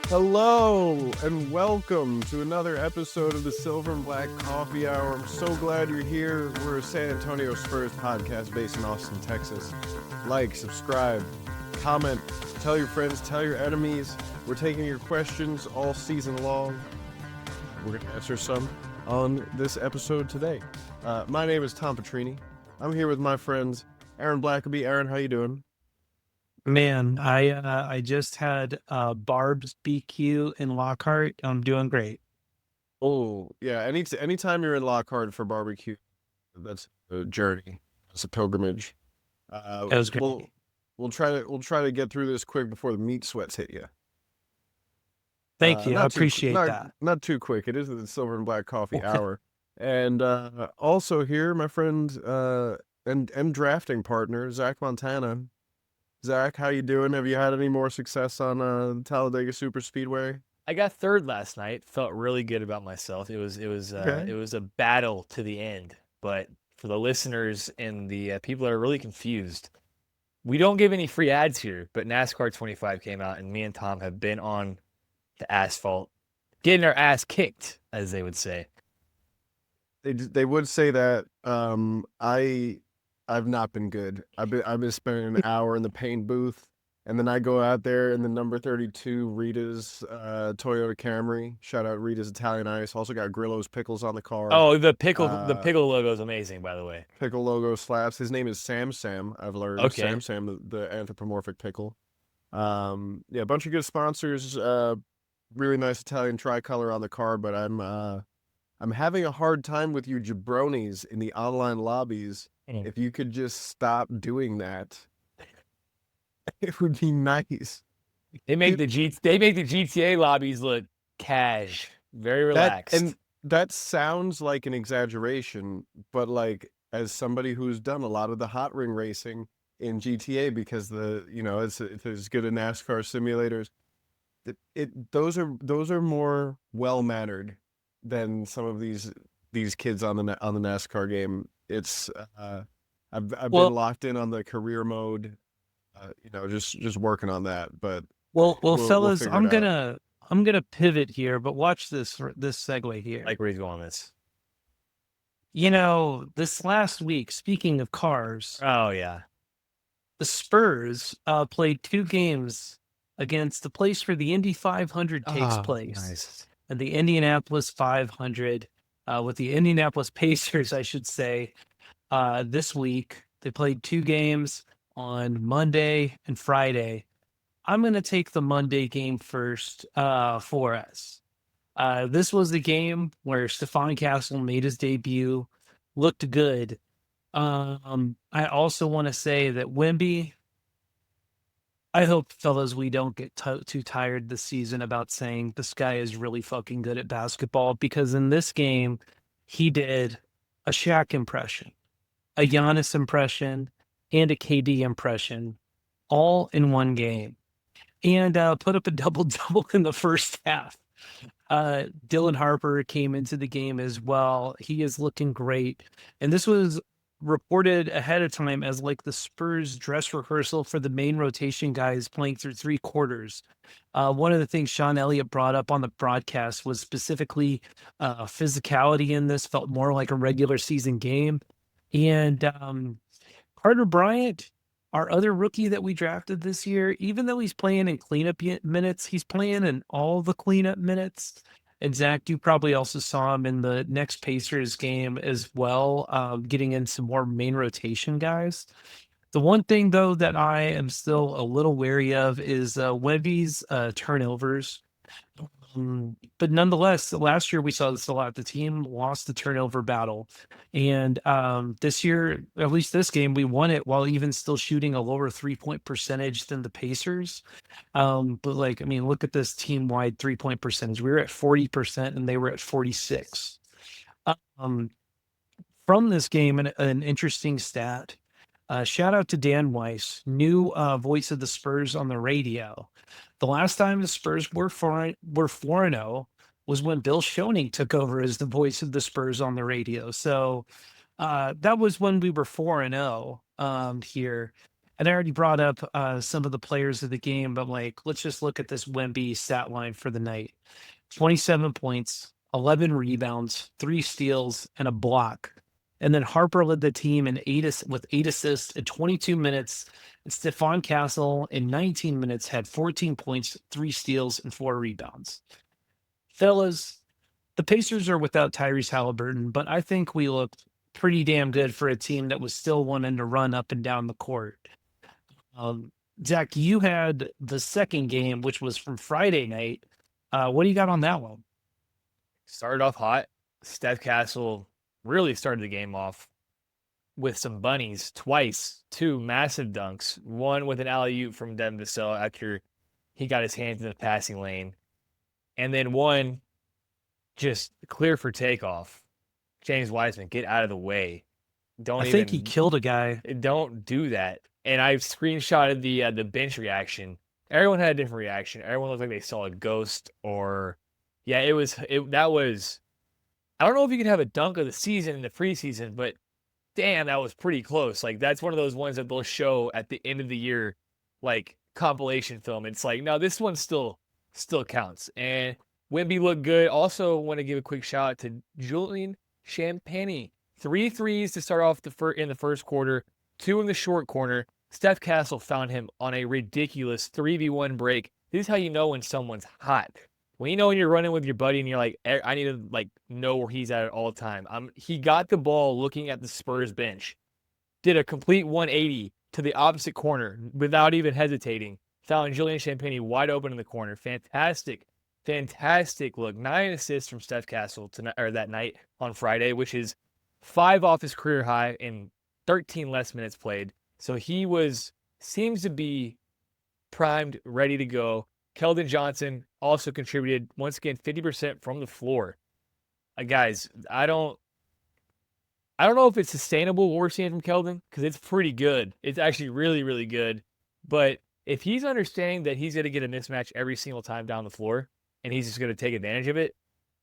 Hello and welcome to another episode of the Silver and Black Coffee Hour. I'm so glad you're here. We're a San Antonio Spurs podcast based in Austin, Texas. Like, subscribe, comment, tell your friends, tell your enemies. We're taking your questions all season long. We're going to answer some on this episode today. My name is Tom Petrini. I'm here with my friends Aaron Blackaby. Aaron, how you doing? Man, I just had Barb's BQ in Lockhart. I'm doing great. Oh, yeah. Anytime you're in Lockhart for barbecue, that's a journey. It's a pilgrimage. It was We'll great. we'll try to get through this quick before the meat sweats hit you. Thank you. I Not too appreciate not that. not too quick. It is the Silver and Black Coffee Hour, and also here, my friend and drafting partner Zach Montana. Zach, how you doing? Have you had any more success on Talladega Super Speedway? I got third last night. Felt really good about myself. Okay. It was a battle to the end. But for the listeners and the people that are really confused, we don't give any free ads here. But NASCAR 25 came out, and me and Tom have been on the asphalt, getting our ass kicked, as they would say. They would say that. I've not been good. I've been spending an hour in the paint booth, and then I go out there in the number 32 Rita's Toyota Camry. Shout out Rita's Italian Ice. Also got Grillo's pickles on the car. Oh, the Uh, pickle logo is amazing, by the way. Pickle logo slaps. His name is Sam Sam. I've learned Okay. Sam Sam, the anthropomorphic pickle. Yeah, a bunch of good sponsors. Really nice Italian tricolor on the car, but I'm having a hard time with you jabronis in the online lobbies. Mm. If you could just stop doing that, it would be nice. They make the GTA lobbies look cash, very That relaxed. and that sounds like an exaggeration, but like as somebody who's done a lot of the hot ring racing in GTA, because it's as good as NASCAR simulators. Those are more well mannered than some of these kids on the NASCAR game. It's I've been Well, locked in on the career mode, just working on that, but we'll fellas, figure it out. I'm gonna pivot here, but watch this segue here. Like where he's going with this. This last week, speaking of cars, Oh yeah. the Spurs played two games against the place where the Indy 500 takes Oh, place, nice. and the Indianapolis 500, with the Indianapolis Pacers, I should say. This week, they played two games on Monday and Friday. I'm going to take the Monday game first for us. This was the game where Stephon Castle made his debut, looked good. I also want to say that Wemby, I hope, fellas, we don't get too tired this season about saying this guy is really fucking good at basketball, because in this game, he did a Shaq impression, a Giannis impression, and a KD impression all in one game, and put up a double-double in the first half. Dylan Harper came into the game as well. He is looking great. And this was reported ahead of time as like the Spurs dress rehearsal for the main rotation guys playing through three quarters. One of the things Sean Elliott brought up on the broadcast was specifically physicality in this, felt more like a regular season game. And Carter Bryant, our other rookie that we drafted this year, even though he's playing in cleanup minutes, he's playing in all the cleanup minutes. And Zach, you probably also saw him in the next Pacers game as well, getting in some more main rotation guys. The one thing, though, that I am still a little wary of is Wemby's turnovers. But nonetheless, last year we saw this a lot. The team lost the turnover battle. And this year, at least this game, we won it while even still shooting a lower 3-point percentage than the Pacers. But look at this team-wide 3-point percentage. We were at 40% and they were at 46. Um, from this game, an interesting stat. Shout out to Dan Weiss, new voice of the Spurs on the radio. The last time the Spurs were 4-0 was when Bill Schoening took over as the voice of the Spurs on the radio. So that was when we were 4-0 here. And I already brought up some of the players of the game, but like, let's just look at this Wemby stat line for the night: 27 points, 11 rebounds, 3 steals, and a block. And then Harper led the team with 8 assists in 22 minutes. And Stephon Castle in 19 minutes had 14 points, 3 steals, and 4 rebounds. Fellas, the Pacers are without Tyrese Halliburton, but I think we looked pretty damn good for a team that was still wanting to run up and down the court. Zach, you had the second game, which was from Friday night. What do you got on that one? Started off hot. Steph Castle really started the game off with some bunnies twice, 2 massive dunks, one with an alley-oop from Devin Vassell after he got his hands in the passing lane, and then one just clear for takeoff. James Wiseman, get out of the way. I think he killed a guy. Don't do that. And I've screenshotted the bench reaction. Everyone had a different reaction. Everyone looked like they saw a ghost, or yeah, that was. I don't know if you can have a dunk of the season in the preseason, but damn, that was pretty close. Like, that's one of those ones that they'll show at the end of the year, like compilation film. It's like, no, this one still counts. And Wemby looked good. Also, want to give a quick shout out to Julian Champagnie. 3 threes to start off in the first quarter, 2 in the short corner. Steph Castle found him on a ridiculous 3v1 break. This is how you know when someone's hot. When you know when you're running with your buddy and you're like, I need to like know where he's at all time. He got the ball looking at the Spurs bench, did a complete 180 to the opposite corner without even hesitating. Found Julian Champagnie wide open in the corner. Fantastic look. 9 assists from Steph Castle that night on Friday, which is 5 off his career high in 13 less minutes played. So he seems to be primed, ready to go. Keldon Johnson also contributed, once again, 50% from the floor. Guys, I don't know if it's sustainable what we're seeing from Keldon, because it's pretty good. It's actually really, really good. But if he's understanding that he's going to get a mismatch every single time down the floor, and he's just going to take advantage of it,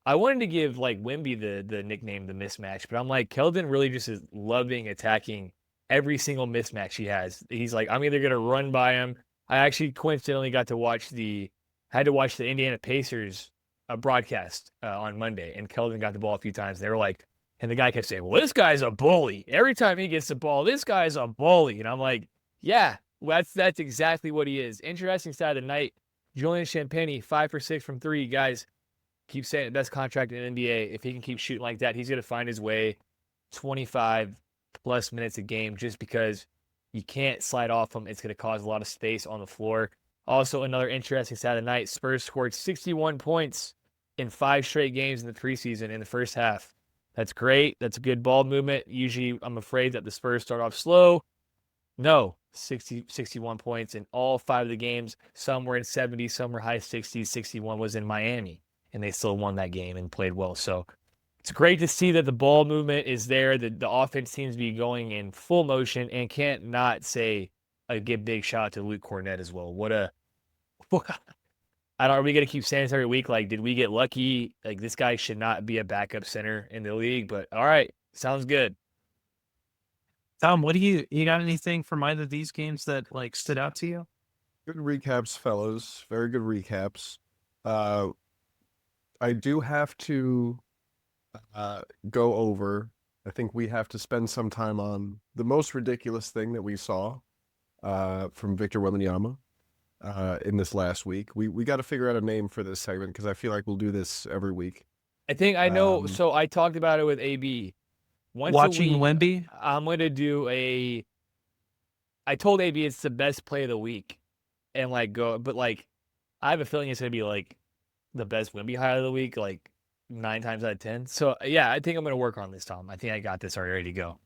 I wanted to give like Wemby the nickname the mismatch, but I'm like, Keldon really just is loving attacking every single mismatch he has. He's like, I'm either going to run by him. I actually coincidentally had to watch the Indiana Pacers broadcast on Monday, and Keldon got the ball a few times. They were like, and the guy kept saying, well, this guy's a bully. Every time he gets the ball, this guy's a bully. And I'm like, yeah, that's exactly what he is. Interesting side of the night, Julian Champagnie, 5 for 6 from 3. Guys, keep saying best contract in the NBA. If he can keep shooting like that, he's going to find his way 25-plus minutes a game, just because you can't slide off him. It's going to cause a lot of space on the floor. Also, another interesting side of the night, Spurs scored 61 points in 5 straight games in the preseason in the first half. That's great. That's a good ball movement. Usually, I'm afraid that the Spurs start off slow. No, 61 points in all 5 of the games. Some were in 70s, some were high 60s. 61 was in Miami, and they still won that game and played well. So it's great to see that the ball movement is there. The offense seems to be going in full motion, and can't not say a big shout out to Luke Cornett as well. I don't know, are we going to keep saying this every week? Like, did we get lucky? Like, this guy should not be a backup center in the league, but all right, sounds good. Tom, what do you got anything from either of these games that like stood out to you? Good recaps, fellas. Very good recaps. I do have to go over. I think we have to spend some time on the most ridiculous thing that we saw from Victor Wembanyama in this last week. We got to figure out a name for this segment, because I feel like we'll do this every week. I think I know. So I talked about it with AB. Watching Wemby? I'm going to do I told AB it's the best play of the week, and like go, but like I have a feeling it's going to be like the best Wemby highlight of the week, like 9 times out of 10. So yeah, I think I'm going to work on this, Tom. I think I got this already ready to go.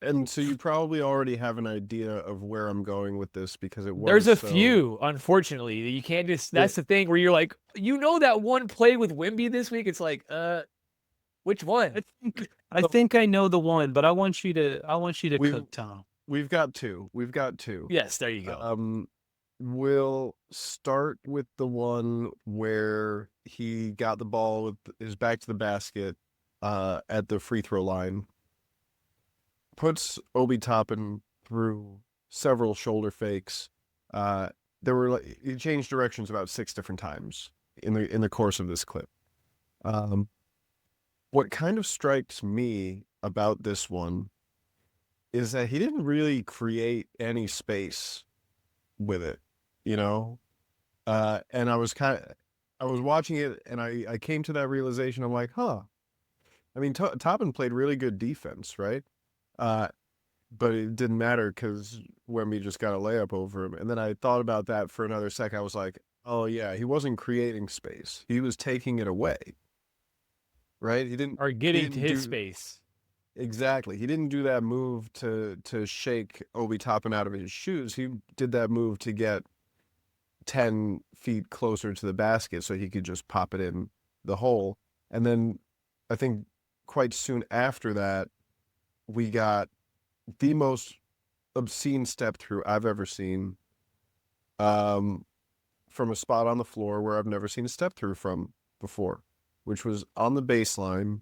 And so you probably already have an idea of where I'm going with this, because it was There's a few, unfortunately. You can't just, that's the thing where you're like, that one play with Wemby this week. It's like, which one? I think I know the one, but I want you to cook, Tom. We've got two. Yes, there you go. We'll start with the one where he got the ball with his back to the basket at the free throw line, puts Obi Toppin through several shoulder fakes. There were he changed directions about 6 different times in the course of this clip. What kind of strikes me about this one is that he didn't really create any space with it, you know? And I was watching it and I came to that realization. I'm like, huh. I mean, Toppin played really good defense, right? But it didn't matter because Wemby just got a layup over him. And then I thought about that for another second. I was like, oh yeah, he wasn't creating space. He was taking it away. Right? He didn't getting to his space. Exactly. He didn't do that move to shake Obi Toppin out of his shoes. He did that move to get 10 feet closer to the basket so he could just pop it in the hole. And then I think quite soon after that, we got the most obscene step through I've ever seen, from a spot on the floor where I've never seen a step through from before, which was on the baseline,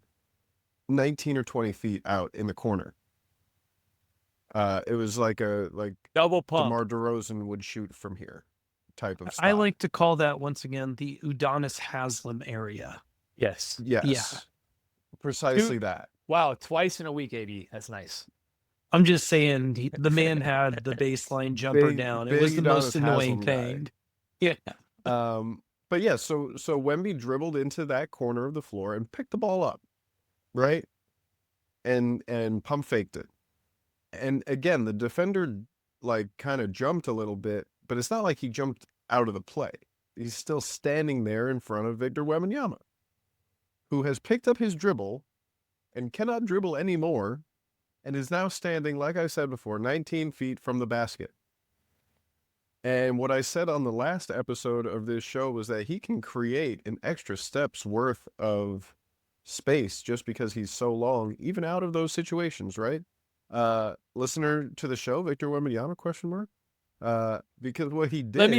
19 or 20 feet out in the corner. It was like double pump DeMar DeRozan would shoot from here type of spot. I like to call that, once again, the Udonis Haslem area. Yes. Yeah. Precisely that. Wow, twice in a week, AB. That's nice. I'm just saying, the man had the baseline jumper down. It was the most annoying thing. Yeah. But yeah, so Wemby dribbled into that corner of the floor and picked the ball up, right? And pump faked it. And again, the defender kind of jumped a little bit, but it's not like he jumped out of the play. He's still standing there in front of Victor Wembanyama, who has picked up his dribble and cannot dribble anymore, and is now standing, like I said before, 19 feet from the basket. And what I said on the last episode of this show was that he can create an extra step's worth of space just because he's so long, even out of those situations, right? Listener to the show, Victor Wembanyama, question mark? Because what he did... Let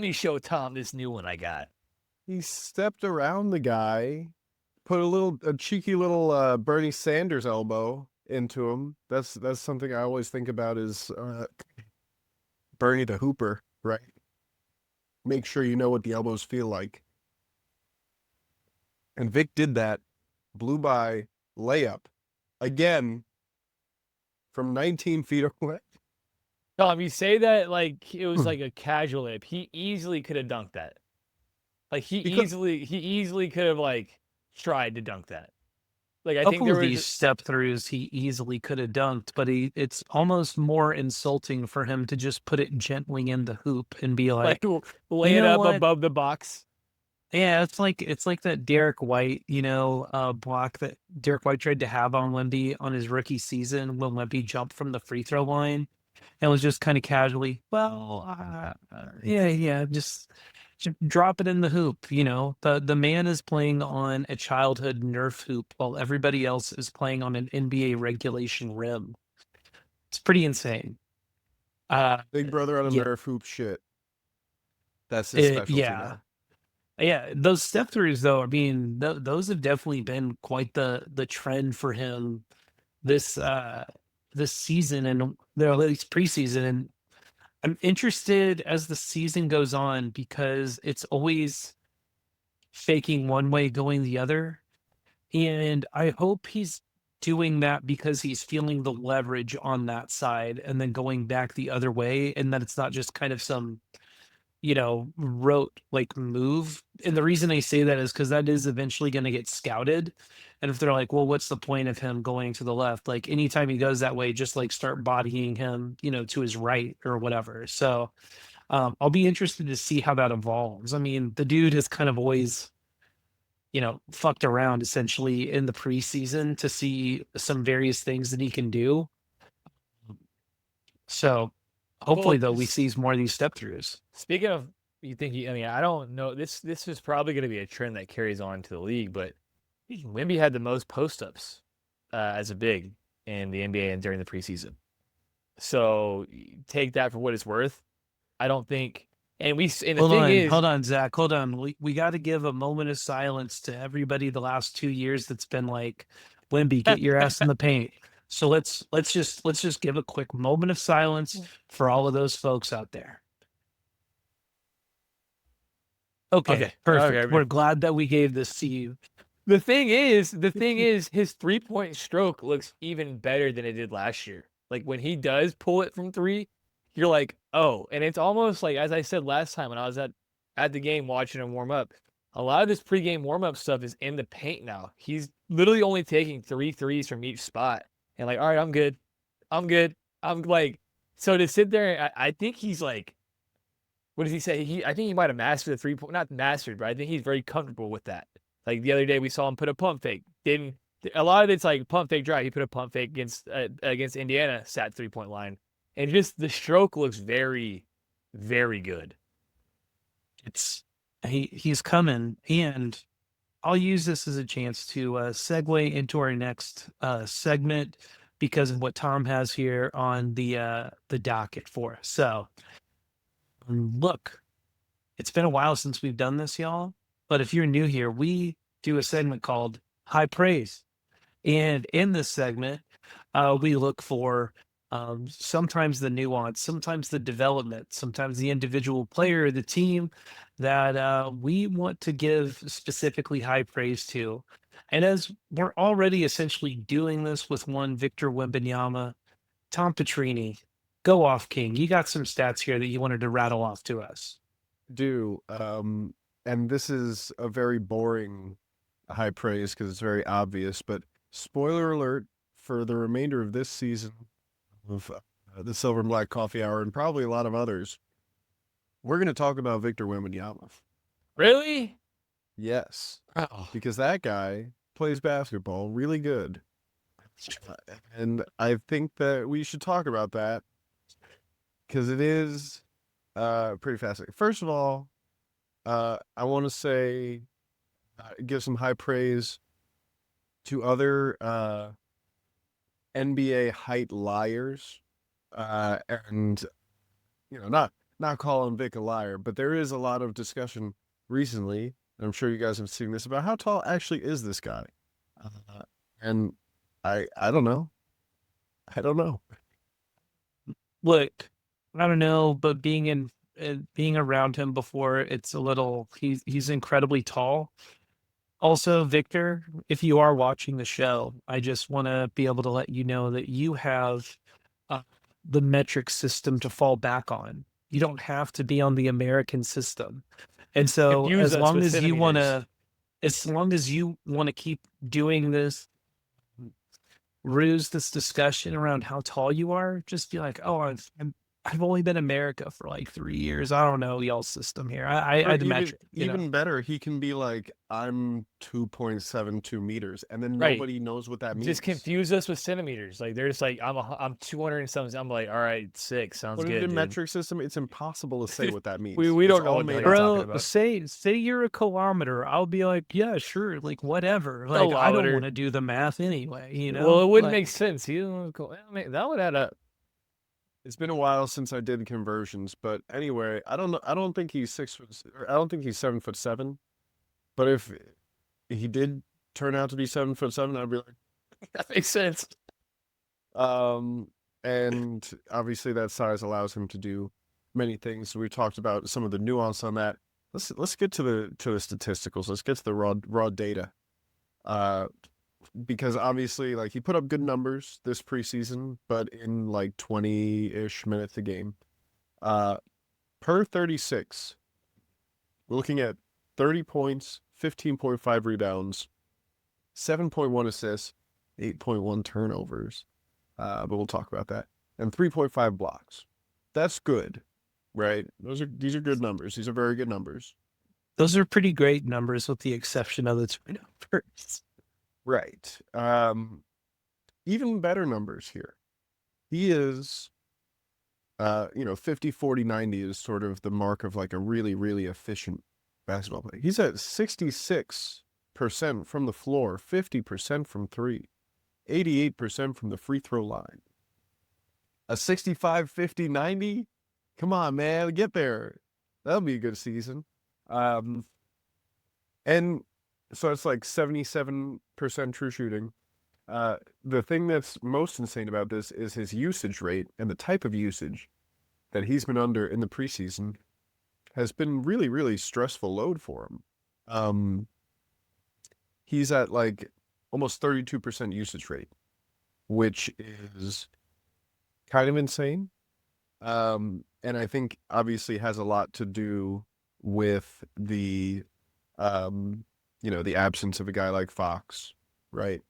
me show Tom this new one I got. He stepped around the guy, put a cheeky little Bernie Sanders elbow into him. That's something I always think about is Bernie the Hooper, right? Make sure you know what the elbows feel like. And Vic did that, blew by, layup, again, from 19 feet away. Tom, you say that like it was like a casual layup. He easily could have dunked that. Like he easily could have like tried to dunk that. Like I think there were these step throughs he easily could have dunked, but it's almost more insulting for him to just put it gently in the hoop and be like lay it up above the box. Yeah, it's like that Derek White, block that Derek White tried to have on Wemby on his rookie season when Wemby jumped from the free throw line and was just kind of casually, just drop it in the hoop. The man is playing on a childhood Nerf hoop while everybody else is playing on an NBA regulation rim. It's pretty insane. Big brother on a Nerf hoop shit. That's his specialty now. Yeah, those step throughs though, I mean, those have definitely been quite the trend for him this season, and at least preseason. And I'm interested as the season goes on because it's always faking one way, going the other. And I hope he's doing that because he's feeling the leverage on that side and then going back the other way, and that it's not just kind of some rote move. And the reason I say that is because that is eventually going to get scouted. And if they're like, well, what's the point of him going to the left? Like anytime he goes that way, just start bodying him, to his right or whatever. So I'll be interested to see how that evolves. I mean, the dude has kind of always, fucked around essentially in the preseason to see some various things that he can do. So hopefully, though, we see more of these step throughs. Speaking of, I don't know. This is probably going to be a trend that carries on to the league, but Wemby had the most post-ups as a big in the NBA and during the preseason. So take that for what it's worth. I don't think, hold on, Zach, hold on. We got to give a moment of silence to everybody the last 2 years that's been like, Wemby, get your ass in the paint. So let's just give a quick moment of silence for all of those folks out there. Okay, perfect. Okay. We're glad that we gave this to you. The thing is, his 3-point stroke looks even better than it did last year. Like when he does pull it from three, you're like, oh, and it's almost like as I said last time when I was at the game watching him warm up. A lot of this pregame warm up stuff is in the paint now. He's literally only taking 3 threes from each spot, and like, all right, I'm good, I'm good. I'm like, so to sit there, I think he's like, what does he say? I think he might have mastered the 3-point, not mastered, but I think he's very comfortable with that. Like the other day, we saw him put a pump fake. Didn't a lot of it's like pump fake drive. He put a pump fake against Indiana, sat 3-point line, and just the stroke looks very, very good. He's coming, and I'll use this as a chance to segue into our next segment because of what Tom has here on the docket for us. So, look, it's been a while since we've done this, y'all. But if you're new here, we do a segment called High Praise. And in this segment, we look for sometimes the nuance, sometimes the development, sometimes the individual player, the team that we want to give specifically high praise to. And as we're already essentially doing this with one Victor Wembanyama, Tom Petrini, go off, King. You got some stats here that you wanted to rattle off to us. And this is a very boring high praise because it's very obvious, but spoiler alert for the remainder of this season of the Silver and Black Coffee Hour and probably a lot of others, we're going to talk about Victor Wembanyama. Really? Yes. Oh. Because that guy plays basketball really good. And I think that we should talk about that because it is pretty fascinating. First of all, I want to say, give some high praise to other NBA height liars, and not calling Vic a liar, but there is a lot of discussion recently, and I'm sure you guys have seen this, about how tall actually is this guy, and I don't know, Look, I don't know, but being around him before, it's a little. He's incredibly tall. Also, Victor, if you are watching the show, I just want to be able to let you know that you have uh, the metric system to fall back on. You don't have to be on the American system. And so Confuse us with centimeters. as long as you want to keep doing this this discussion around how tall you are, just be like, oh, I've only been in America for like 3 years. I don't know y'all's system here. Or the metric, even better, he can be like, I'm 2.72 meters, and then Right. nobody knows what that means. Just confuse us with centimeters. Like they're just like, I'm 200 and something. I'm like, all right, 6 sounds But good. in the Dude. metric system, it's impossible to say what that means. We It's don't know all what the made hell up. you're talking Bro, about. say you're a kilometer. I'll be like, yeah, sure, like whatever. Like I don't Kilometer. want to do the math anyway. You know. Well, it wouldn't Like, make sense. That would add up. It's been a while since I did conversions, but anyway, I don't know. I don't think he's 6 foot. I don't think he's 7'7". But if he did turn out to be 7'7", I'd be like, That makes sense. and obviously that size allows him to do many things. We talked about some of the nuance on that. Let's get to the statisticals. Let's get to the raw data. Because obviously, like, he put up good numbers this preseason, but in like 20-ish minutes a game. Per 36, we're looking at 30 points, 15.5 rebounds, 7.1 assists, 8.1 turnovers. But we'll talk about that. And 3.5 blocks. That's good, right? These are good numbers. These are very good numbers. those are pretty great numbers, with the exception of the turnovers. Right. Even better numbers here. He is, 50, 40, 90 is sort of the mark of like a really, really efficient basketball player. He's at 66% from the floor, 50% from three, 88% from the free throw line. A 65, 50, 90? Come on, man, get there. That'll be a good season. And so it's like 77% true shooting, The thing that's most insane about this is his usage rate, and the type of usage that he's been under in the preseason has been really, really stressful load for him. He's at like almost 32% usage rate, which is kind of insane. And I think obviously has a lot to do with the the absence of a guy like Fox, right?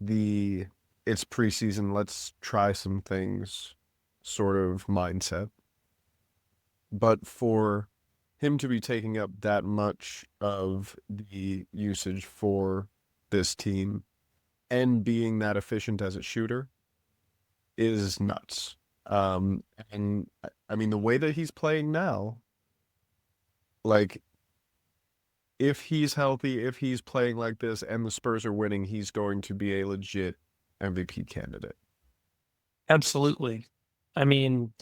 It's preseason, let's try some things sort of mindset. But for him to be taking up that much of the usage for this team and being that efficient as a shooter is nuts. And I mean, the way that he's playing now, like, if he's healthy, if he's playing like this and the Spurs are winning, he's going to be a legit MVP candidate. Absolutely. I mean,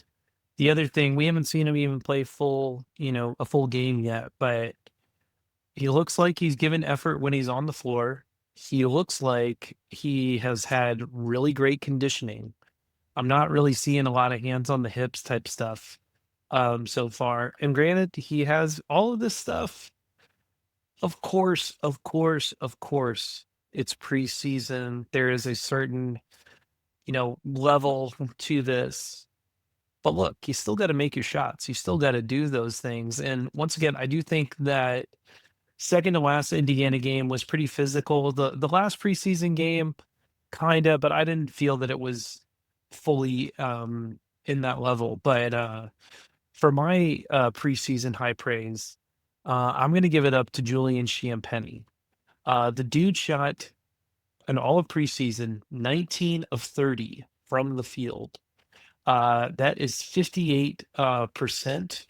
the other thing, we haven't seen him even play a full game yet, but he looks like he's given effort when he's on the floor. He looks like he has had really great conditioning. I'm not really seeing a lot of hands on the hips type stuff so far. And granted, he has all of this stuff. Of course, of course, of course, it's preseason. There is a certain, level to this. But look, you still got to make your shots. You still got to do those things. And once again, I do think that second to last Indiana game was pretty physical. The last preseason game, kind of, but I didn't feel that it was fully in that level. But for my preseason high praise, I'm going to give it up to Julian Champagnie. The dude shot in all of preseason 19 of 30 from the field. That is 58%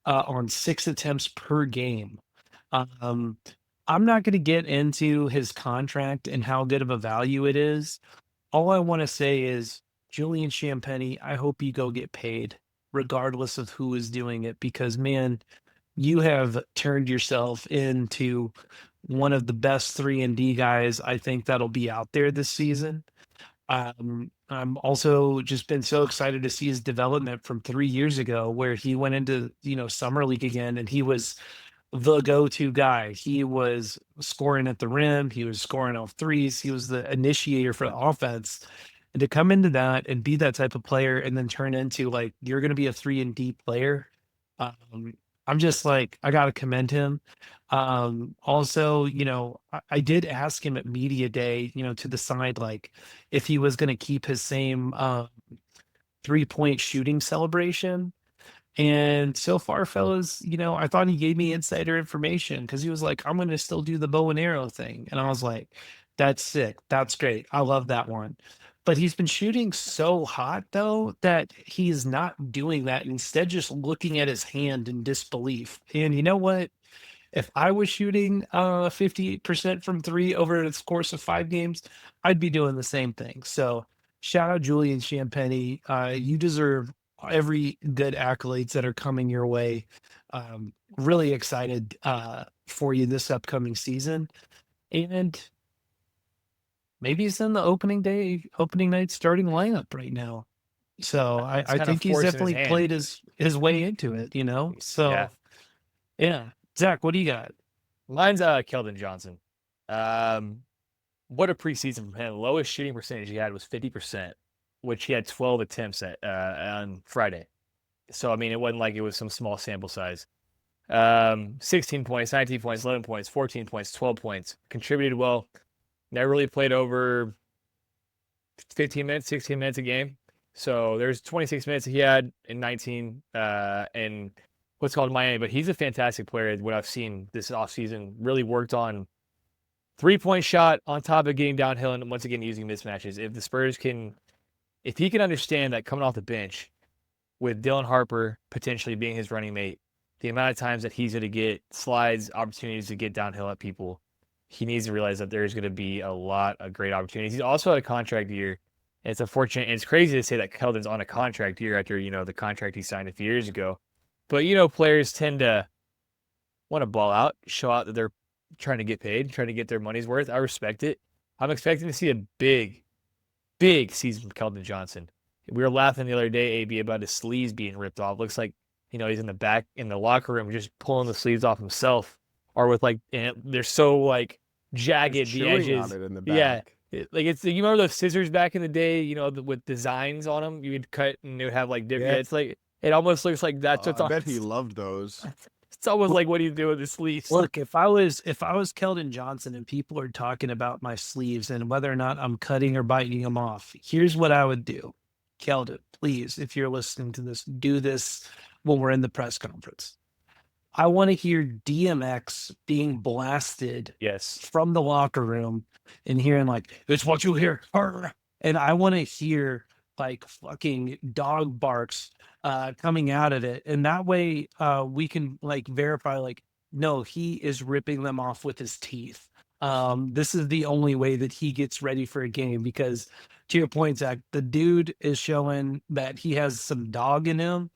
on 6 attempts per game. I'm not going to get into his contract and how good of a value it is. All I want to say is, Julian Champagnie, I hope you go get paid, regardless of who is doing it, because man, you have turned yourself into one of the best 3-and-D guys I think that'll be out there this season. I'm also just been so excited to see his development from 3 years ago, where he went into, summer league again, and he was the go-to guy. He was scoring at the rim. He was scoring off threes. He was the initiator for the offense. And to come into that and be that type of player and then turn into like, you're going to be a 3-and-D player. I'm just like, I got to commend him. Also, I did ask him at media day, to the side, like if he was going to keep his same 3-point shooting celebration. And so far, fellas, I thought he gave me insider information because he was like, I'm going to still do the bow and arrow thing. And I was like, that's sick. That's great. I love that one. But he's been shooting so hot, though, that he's not doing that. Instead, just looking at his hand in disbelief. And you know what? If I was shooting 58% from 3 over the course of 5 games, I'd be doing the same thing. So shout out Julian Champagnie. You deserve every good accolades that are coming your way. Really excited for you this upcoming season. And maybe he's in the opening night starting lineup right now. So I think he's definitely played his way into it, So yeah. Zach, what do you got? Mine's Keldon Johnson. What a preseason from him. Lowest shooting percentage he had was 50%, which he had 12 attempts at on Friday. So I mean, it wasn't like it was some small sample size. 16 points, 19 points, 11 points, 14 points, 12 points. Contributed well. Never really played over 15 minutes, 16 minutes a game. So there's 26 minutes he had in 19 and what's called Miami, but he's a fantastic player. What I've seen this offseason, really worked on 3-point shot on top of getting downhill and once again using mismatches. If he can understand that coming off the bench with Dylan Harper potentially being his running mate, the amount of times that he's going to get slides, opportunities to get downhill at people, he needs to realize that there's going to be a lot of great opportunities. He's also had a contract year. And it's unfortunate. And it's crazy to say that Keldon's on a contract year after, the contract he signed a few years ago. But, players tend to want to ball out, show out that they're trying to get paid, trying to get their money's worth. I respect it. I'm expecting to see a big season from Keldon Johnson. We were laughing the other day, AB, about his sleeves being ripped off. Looks like, he's in the locker room, just pulling the sleeves off himself, or with they're so jagged, Just the chewing edges. on it in the Yeah, back. you remember those scissors back in the day, with designs on them. You would cut and they would have different. Yeah. It's it almost looks like that's what's I on. bet he loved those. It's almost like what do you do with his sleeves? Look, if I was Keldon Johnson and people are talking about my sleeves and whether or not I'm cutting or biting them off, here's what I would do. Keldon, please, if you're listening to this, do this when we're in the press conference. I want to hear DMX being blasted Yes. from the locker room and hearing it's what you hear. And I want to hear fucking dog barks coming out of it. And that way we can verify no, he is ripping them off with his teeth. This is the only way that he gets ready for a game because, to your point, Zach, the dude is showing that he has some dog in him.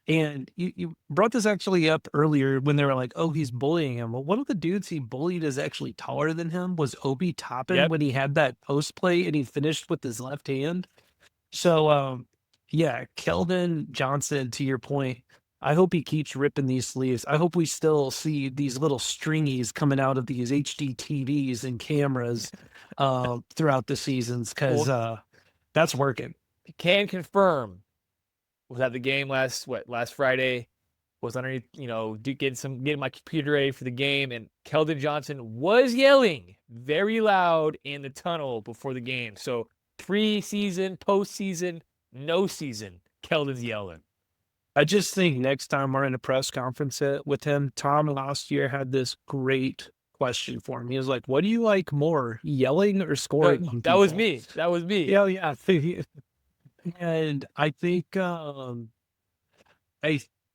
And you brought this actually up earlier when they were like, oh, he's bullying him. Well, one of the dudes he bullied is actually taller than him was Obi Toppin when he had that post play and he finished with his left hand. So, yeah, Keldon Johnson, to your point, I hope he keeps ripping these sleeves. I hope we still see these little stringies coming out of these HD TVs and cameras throughout the seasons because that's working. Can confirm. Was at the game last Friday. Was underneath, getting my computer ready for the game, and Keldon Johnson was yelling very loud in the tunnel before the game. So preseason, postseason, no season, Keldon's yelling. I just think next time we're in a press conference with him, Tom last year had this great question for him. He was like, "What do you like more, yelling or scoring?" That was me. That was me. Yeah. And I think I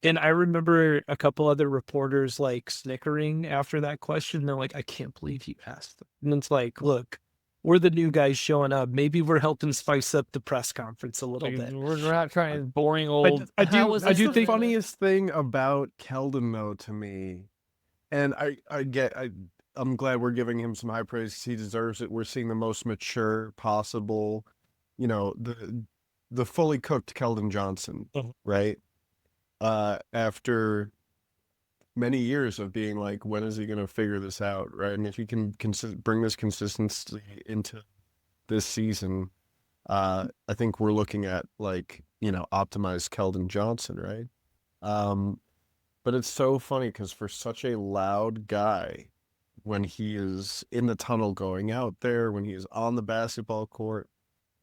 remember a couple other reporters snickering after that question. They're like, I can't believe you asked them. And it's like, look, we're the new guys showing up. Maybe we're helping spice up the press conference a little bit. We're not trying boring old. I do think the funniest thing about Keldon though to me, and I'm glad we're giving him some high praise. He deserves it. We're seeing the most mature possible, the fully cooked Keldon Johnson, right? After many years of being when is he going to figure this out, right? And if he can bring this consistency into this season, I think we're looking at optimized Keldon Johnson, right? But it's so funny because for such a loud guy, when he is in the tunnel going out there, when he is on the basketball court,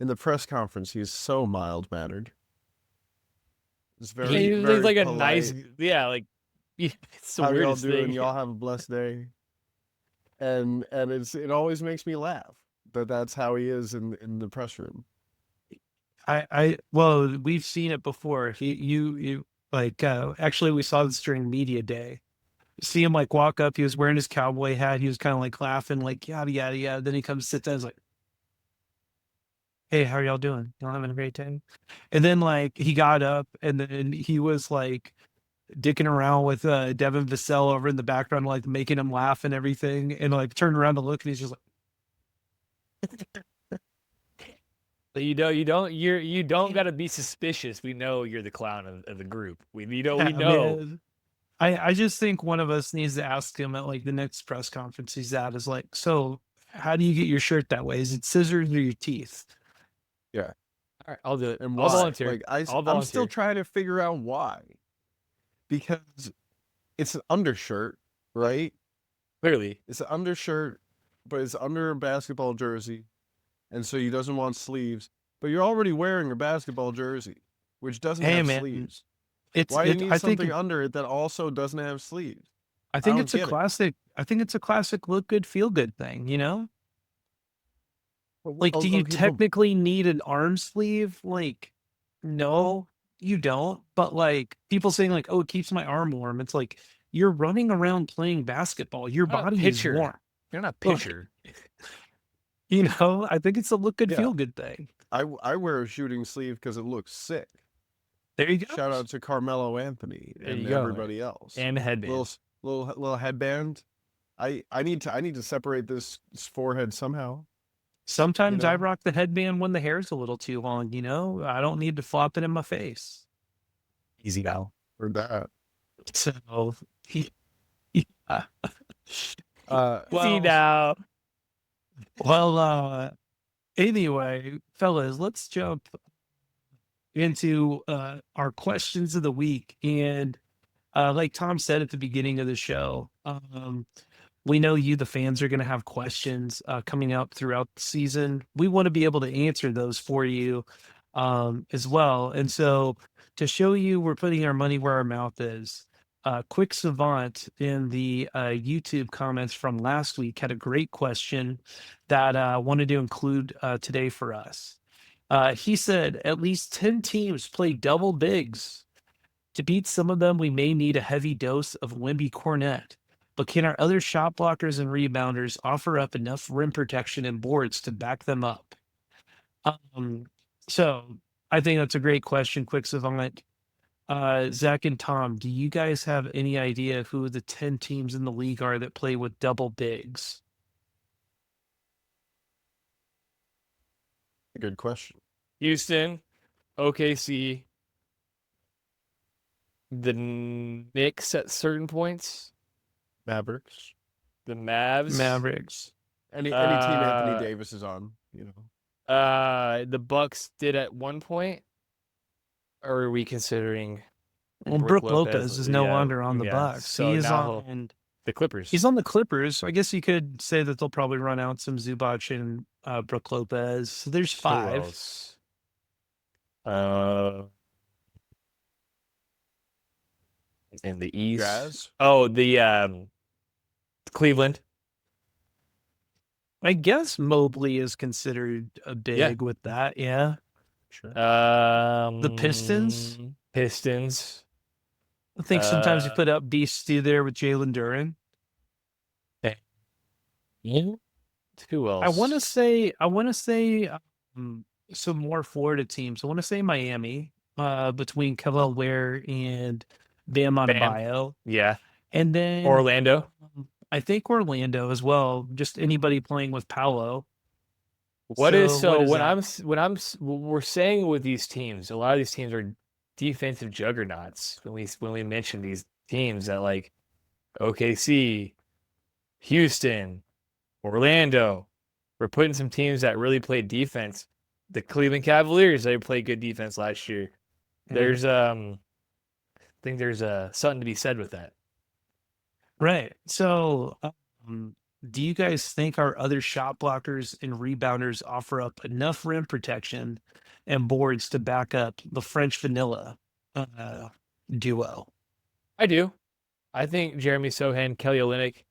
in the press conference, he's so mild-mannered. It's very, He's very like a polite. nice, it's the How y'all weirdest doing? thing. Y'all have a blessed day. And it always makes me laugh that's how he is in the press room. Well, we've seen it before. You actually we saw this during media day. See him walk up. He was wearing his cowboy hat. He was kind of laughing, yada yada yada. Then he comes sit down. He's like, "Hey, how are y'all doing? Y'all having a great time?" And then he got up and then he was dicking around with Devin Vassell over in the background, making him laugh and everything. And turned around to look and he's just But you don't got to be suspicious. We know you're the clown of the group. We know. Man. I just think one of us needs to ask him at the next press conference he's at is so how do you get your shirt that way? Is it scissors or your teeth? Yeah. All right, I'll do it. And I'll why? volunteer. I'm still trying to figure out why. Because it's an undershirt, right? Clearly. It's an undershirt, but it's under a basketball jersey. And so he doesn't want sleeves. But you're already wearing a basketball jersey, which doesn't have sleeves. Why do you need something under it that also doesn't have sleeves? I think it's a classic. I think it's a classic look good, feel good thing, do you technically need an arm sleeve? No, you don't. But people saying oh, it keeps my arm warm. It's you're running around playing basketball. Your body is warm. You're not a pitcher. I think it's a look good, feel good thing. I wear a shooting sleeve because it looks sick. There you go. Shout out to Carmelo Anthony and everybody else. And the headband. Little headband. I need to separate this forehead somehow. Sometimes I know? rock the headband when the hair's a little too long, I don't need to flop it in my face. Easy now. Or that. So, yeah. Easy Well, now. anyway, fellas, let's jump into our questions of the week. And like Tom said at the beginning of the show, we know you, the fans, are going to have questions coming up throughout the season. We want to be able to answer those for you as well. And so, to show you we're putting our money where our mouth is, Quick Savant in the YouTube comments from last week had a great question that I wanted to include today for us. He said, at least 10 teams play double bigs. To beat some of them, we may need a heavy dose of Wemby Cornet. But can our other shot blockers and rebounders offer up enough rim protection and boards to back them up? Um, so I think that's a great question, Quick Savant. Zach and Tom, do you guys have any idea who the 10 teams in the league are that play with double bigs? Good question. Houston, OKC, the Knicks at certain points, Mavericks. the Mavs, Mavericks. Any team Anthony Uh, Davis is on, the Bucks did at one point. Or are we considering Well, Brook Brooke Lopez is no longer on the Bucks. So He is now on. the Clippers. He's on the Clippers. So I guess you could say that they'll probably run out some Zubac and Brooke Lopez. So there's Who 5. else? In the East. Jazz. Oh, the Cleveland. I guess Mobley is considered a big with that. Yeah. Sure. The Pistons. Pistons. I think sometimes you Uh, put up Beastie there with Jalen Duren. Who else? I want to say some more Florida teams. I want to say Miami, between Kelvin Ware and Bam Adebayo. Yeah. And then Orlando. I think Orlando as well. Just anybody playing with Paolo. What is what is when that? we're saying with these teams, a lot of these teams are defensive juggernauts. When we mention these teams that like OKC, Houston, Orlando, we're putting some teams that really played defense. The Cleveland Cavaliers, they played good defense last year. There's I think there's something to be said with that. Right. So, do you guys think our other shot blockers and rebounders offer up enough rim protection and boards to back up the French vanilla duo? I do. I think Jeremy Sohan, Kelly Olynyk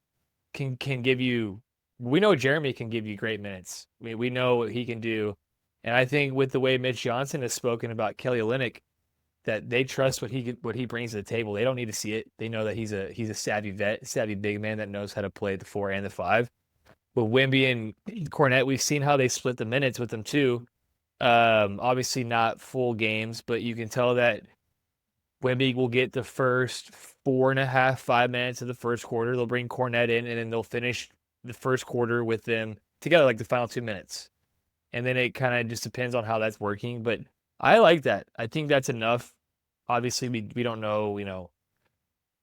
can give you. We know Jeremy can give you great minutes. We know what he can do, and I think with the way Mitch Johnson has spoken about Kelly Olynyk, that they trust what he brings to the table. They don't need to see it. They know that he's a savvy vet, savvy big man that knows how to play the 4 and the 5. With Wemby and Cornette, we've seen how they split the minutes with them too. Obviously not full games, but you can tell that Wemby will get the first 4.5, 5 minutes of the first quarter. They'll bring Cornette in, and then they'll finish the first quarter with them together, like the final 2 minutes. And then it kind of just depends on how that's working. But I like that. I think that's enough. Obviously, we don't know,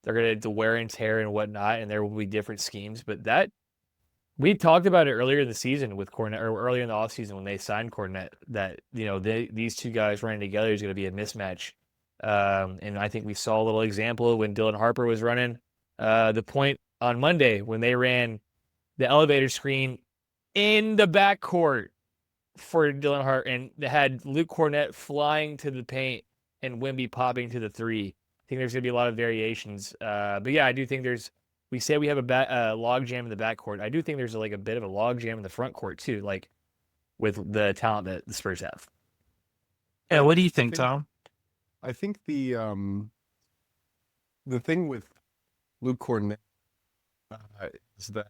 they're going to the wear and tear and whatnot, and there will be different schemes. But that we talked about it earlier in the season with Cornette, or earlier in the offseason when they signed Cornette, that these two guys running together is going to be a mismatch. And I think we saw a little example when Dylan Harper was running the point on Monday when they ran the elevator screen in the backcourt for Dylan Harper, and they had Luke Cornette flying to the paint and Wemby popping to the 3. I think there's going to be a lot of variations. But yeah, I do think we say we have a log jam in the backcourt. I do think there's like a bit of a log jam in the front court too, like with the talent that the Spurs have. Yeah, what do you think, Tom? I think the thing with Luke Cornette is that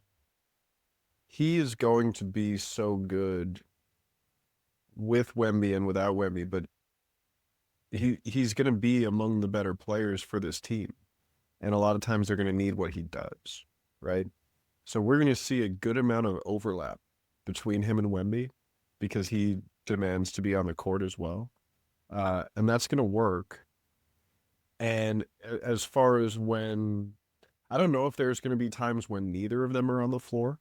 he is going to be so good with Wemby and without Wemby, but he's going to be among the better players for this team. And a lot of times they're going to need what he does, right? So we're going to see a good amount of overlap between him and Wemby because he demands to be on the court as well. And that's going to work. And as far as when, I don't know if there's going to be times when neither of them are on the floor.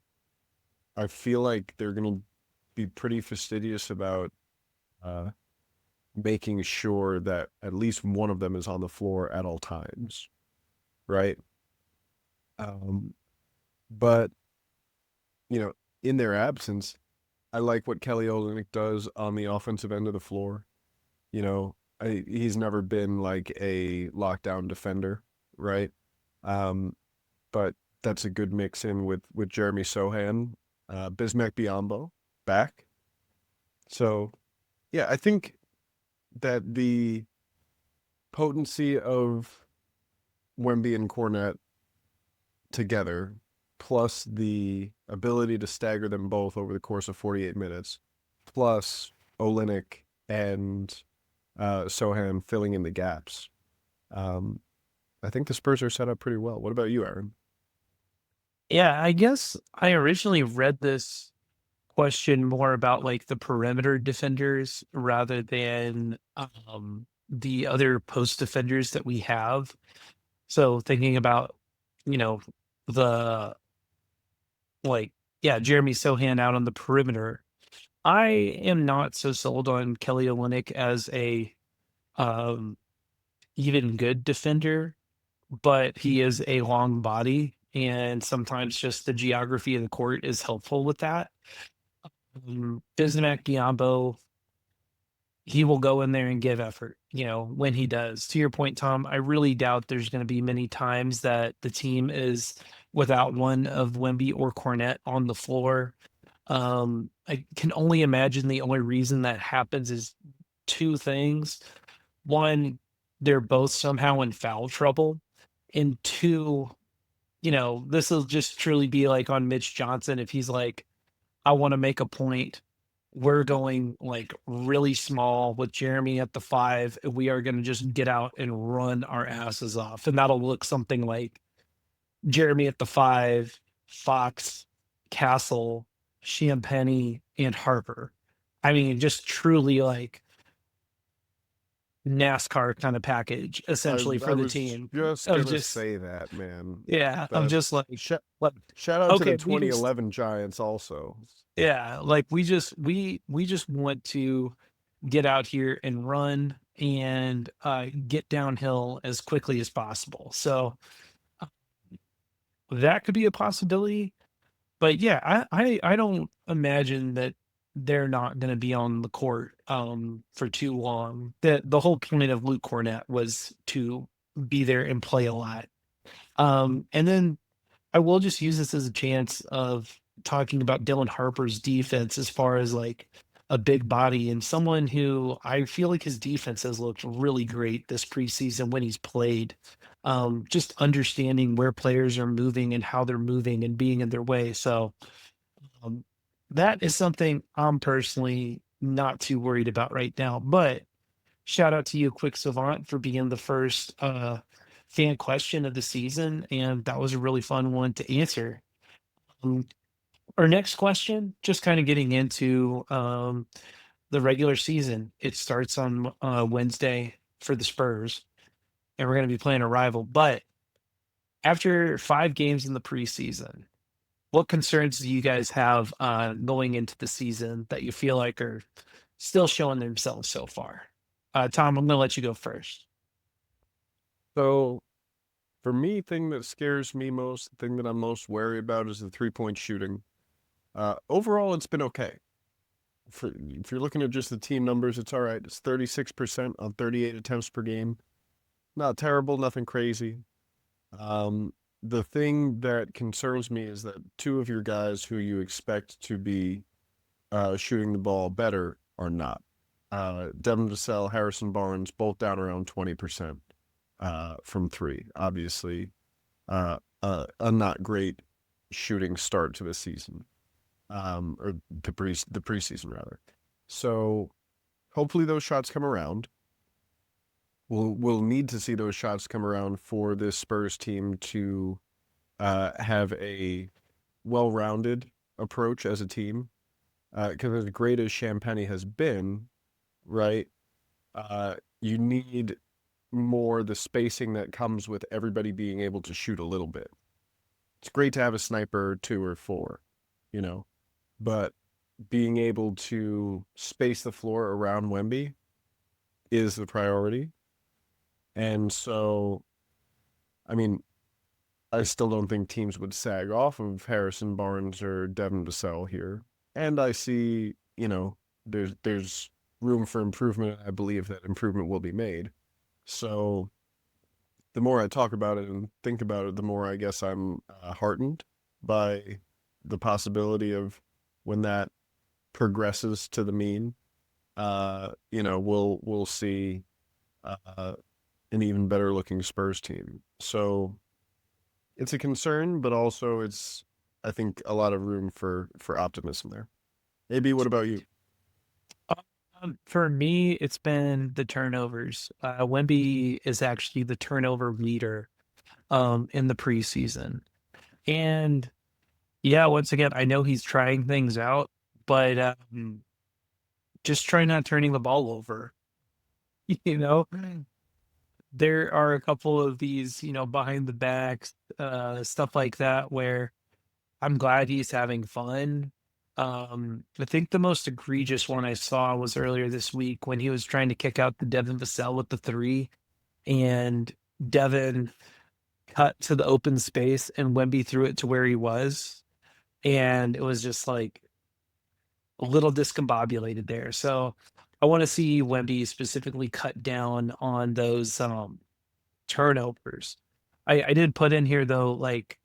I feel like they're going to be pretty fastidious about making sure that at least one of them is on the floor at all times, right? But, in their absence, I like what Kelly Olynyk does on the offensive end of the floor. He's never been like a lockdown defender, right? But that's a good mix in with Jeremy Sohan, Bismack Biyombo back. So, yeah, I think that the potency of Wemby and Cornette together, plus the ability to stagger them both over the course of 48 minutes, plus Olynyk and Sohan filling in the gaps. I think the Spurs are set up pretty well. What about you, Aaron? Yeah, I guess I originally read this question more about like the perimeter defenders rather than the other post defenders that we have. So thinking about, you know, the like, yeah, Jeremy Sohan out on the perimeter. I am not so sold on Kelly Olynyk as a um even good defender, but he is a long body, and sometimes just the geography of the court is helpful with that. Bismack Biyombo, he will go in there and give effort, when he does. To your point, Tom, I really doubt there's going to be many times that the team is without one of Wemby or Cornette on the floor. I can only imagine the only reason that happens is two things. One, they're both somehow in foul trouble. And two, this will just truly be like on Mitch Johnson if he's like, I want to make a point. We're going like really small with Jeremy at the 5. And we are going to just get out and run our asses off. And that'll look something like Jeremy at the 5, Fox, Castle, Champagny, and Harper. I mean, just truly like NASCAR kind of package, essentially, for I the was team. just Of gonna just, say that, man. yeah, I'm just like, Sh- like, Shout out to the okay, we just, 2011 Giants also. yeah, like we just want to get out here and run and get downhill as quickly as possible. So uh, that could be a possibility. But yeah, I don't imagine that they're not going to be on the court for too long. The whole point of Luke Cornett was to be there and play a lot. And then I will just use this as a chance of talking about Dylan Harper's defense as far as like a big body and someone who I feel like his defense has looked really great this preseason when he's played. Just understanding where players are moving and how they're moving and being in their way. So um, that is something I'm personally not too worried about right now. But shout out to you, Quick Savant, for being the first fan question of the season. And that was a really fun one to answer. Um, our next question, just kind of getting into the regular season. It starts on Wednesday for the Spurs, and we're going to be playing a rival. But after 5 games in the preseason, what concerns do you guys have going into the season that you feel like are still showing themselves so far? Tom, I'm going to let you go first. So for me, thing that scares me most, the thing that I'm most wary about is the 3-point shooting. Overall, it's been okay. If you're looking at just the team numbers, it's all right. It's 36% on 38 attempts per game. Not terrible, nothing crazy. The thing that concerns me is that two of your guys who you expect to be shooting the ball better are not. Devin Vassell, Harrison Barnes, both down around 20% from 3. Obviously, a not great shooting start to the season, or the preseason rather. So hopefully those shots come around. We'll need to see those shots come around for this Spurs team to have a well-rounded approach as a team. because as great as Champagny has been, right, you need more the spacing that comes with everybody being able to shoot a little bit. It's great to have a sniper 2 or 4, you know, but being able to space the floor around Wemby is the priority. And so, I mean, I still don't think teams would sag off of Harrison Barnes or Devin Vassell here. And I see, there's room for improvement. I believe that improvement will be made. So the more I talk about it and think about it, the more I guess I'm heartened by the possibility of when that progresses to the mean, we'll see an even better looking Spurs team. So it's a concern, but also it's, I think, a lot of room for optimism there. AB, what about you? For me, it's been the turnovers. Wemby is actually the turnover leader in the preseason. And yeah, once again, I know he's trying things out, but just try not turning the ball over. You know, there are a couple of these, behind the backs, stuff like that, where I'm glad he's having fun. I think the most egregious one I saw was earlier this week when he was trying to kick out the Devin Vassell with the 3, and Devin cut to the open space and Wemby threw it to where he was. And it was just like a little discombobulated there. So I want to see Wemby specifically cut down on those turnovers. I did put in here though, like,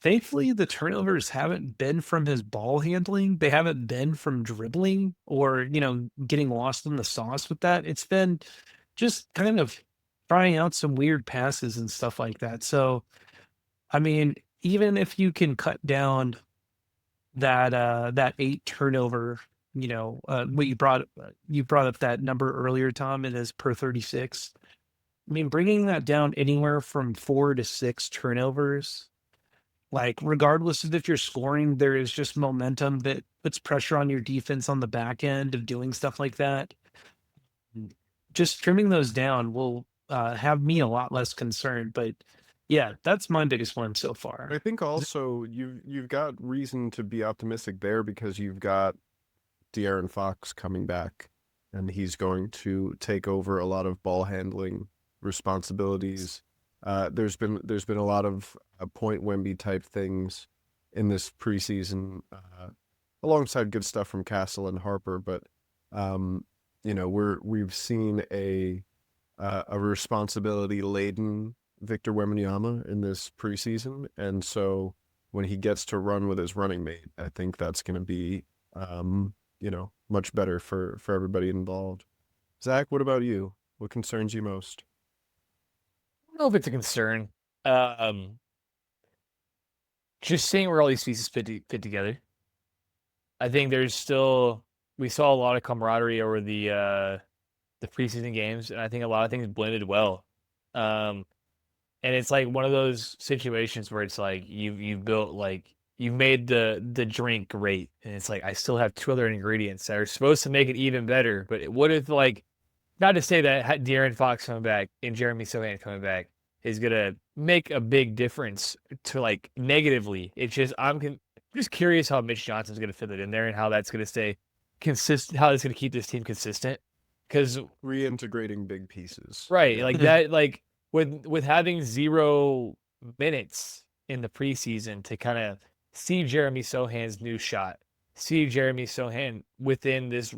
thankfully the turnovers haven't been from his ball handling. They haven't been from dribbling or, getting lost in the sauce with that. It's been just kind of trying out some weird passes and stuff like that. So, I mean, even if you can cut down that 8 turnover, what you brought up that number earlier, Tom, it is per 36. I mean, bringing that down anywhere from 4 to 6 turnovers, like regardless of if you're scoring, there is just momentum that puts pressure on your defense on the back end of doing stuff like that. Just trimming those down will have me a lot less concerned. But yeah, that's my biggest one so far. I think also you've got reason to be optimistic there because you've got De'Aaron Fox coming back, and he's going to take over a lot of ball handling responsibilities. There's been a lot of point Wemby type things in this preseason, alongside good stuff from Castle and Harper, but we've seen a responsibility laden Victor Wembanyama in this preseason, and so when he gets to run with his running mate, I think that's going to be much better for everybody involved. Zach, what about you? What concerns you most? I don't know if it's a concern. Just seeing where all these pieces fit together. I think we saw a lot of camaraderie over the preseason games, and I think a lot of things blended well. And it's like one of those situations where it's like you've built, like, you've made the drink great, and it's like I still have 2 other ingredients that are supposed to make it even better. But what if, like, not to say that De'Aaron Fox coming back and Jeremy Sohan coming back is gonna make a big difference to, like, negatively. It's just I'm just curious how Mitch Johnson's gonna fit it in there and how that's gonna stay consistent. How it's gonna keep this team consistent, because reintegrating big pieces, right, like that, like with having 0 minutes in the preseason to kind of see Jeremy Sohan's new shot, see Jeremy Sohan within this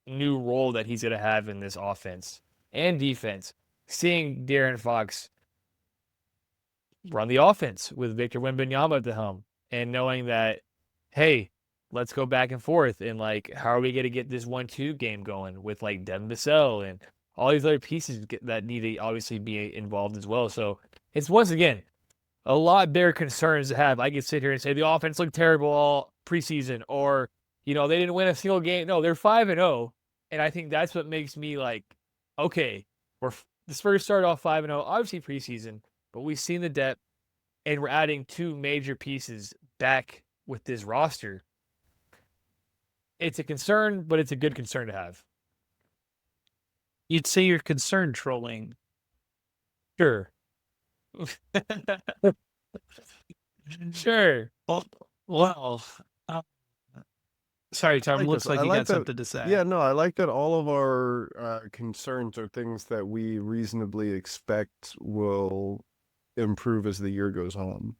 new role that he's going to have in this offense and defense, seeing De'Aaron Fox run the offense with Victor Wembanyama at the helm, and knowing that, hey, let's go back and forth, and, like, how are we going to get this 1-2 game going with, like, Devin Vassell and all these other pieces that need to obviously be involved as well. So it's, once again, a lot bigger concerns to have. I could sit here and say the offense looked terrible all preseason, or, they didn't win a single game. No, they're 5-0. And I think that's what makes me like, okay, the Spurs started off 5-0, obviously preseason, but we've seen the depth, and we're adding 2 major pieces back with this roster. It's a concern, but it's a good concern to have. You'd say you're concerned trolling. Sure. Sure. Well, sorry, Tom. like Looks this. like I you like got that. something to say. Yeah, no, I like that all of our concerns are things that we reasonably expect will improve as the year goes on.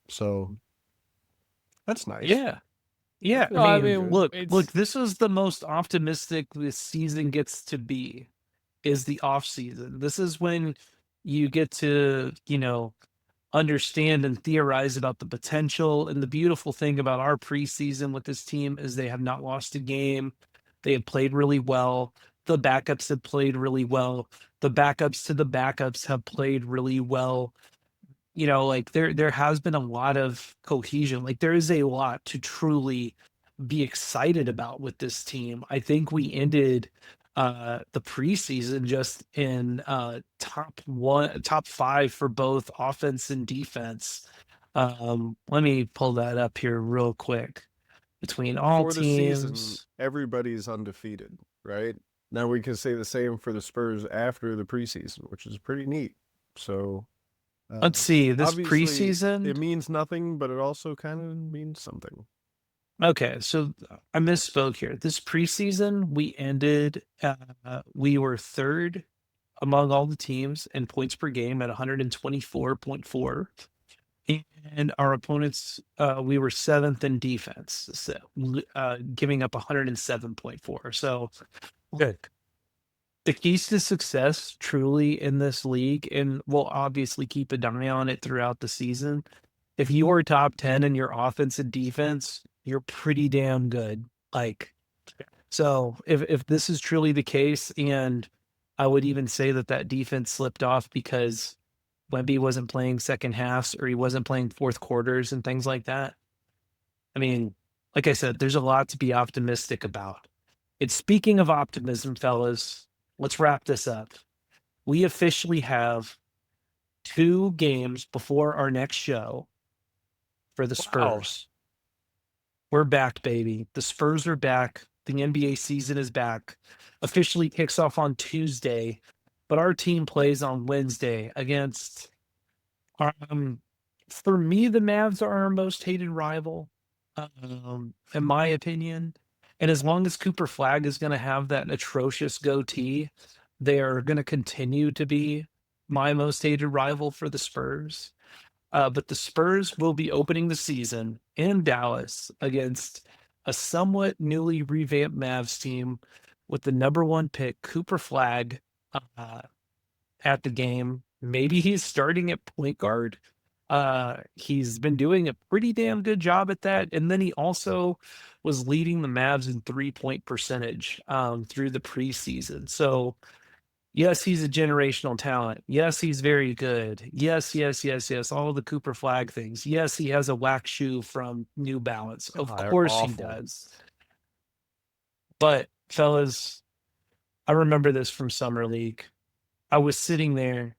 So that's nice. Yeah. Yeah. No, I I mean, mean, look, it's this is the most optimistic this season gets to be, is the off season. This is when you get to, understand and theorize about the potential. And the beautiful thing about our preseason with this team is they have not lost a game. They have played really well. The backups have played really well. The backups to the backups have played really well. Like there has been a lot of cohesion. Like there is a lot to truly be excited about with this team. I think we ended the preseason just in top five for both offense and defense. Let me pull that up here real quick. Between all For the season, teams, everybody's undefeated, right? Now we can say the same for the Spurs after the preseason, which is pretty neat. So let's see, this obviously preseason. it means nothing, but it also kind of means something. Okay, so I misspoke here. This preseason, we were third among all the teams in points per game at 124.4. And our opponents, we were seventh in defense, so giving up 107.4. So good. the keys to success truly in this league, and we'll obviously keep an eye on it throughout the season. If you are top 10 in your offense and defense, you're pretty damn good. Like, so if this is truly the case, and I would even say that defense slipped off because Wemby wasn't playing second halves or he wasn't playing fourth quarters and things like that. I mean, like I said, there's a lot to be optimistic about. And speaking of optimism, fellas, let's wrap this up. We officially have 2 games before our next show for the Spurs. We're back, baby. The Spurs are back. The NBA season is back. Officially kicks off on Tuesday, but our team plays on Wednesday against, for me, the Mavs are our most hated rival, in my opinion. And as long as Cooper Flag is going to have that atrocious goatee, they are going to continue to be my most hated rival for the Spurs. But the Spurs will be opening the season in Dallas against a somewhat newly revamped Mavs team with the number 1 pick, Cooper Flag, at the game. Maybe he's starting at point guard. He's been doing a pretty damn good job at that. And then he also was leading the Mavs in 3-point percentage through the preseason. So yes, he's a generational talent. Yes, he's very good. Yes, yes, yes, yes. All the Cooper Flag things. Yes, he has a whack shoe from New Balance. Of course he does. But fellas, I remember this from Summer League. I was sitting there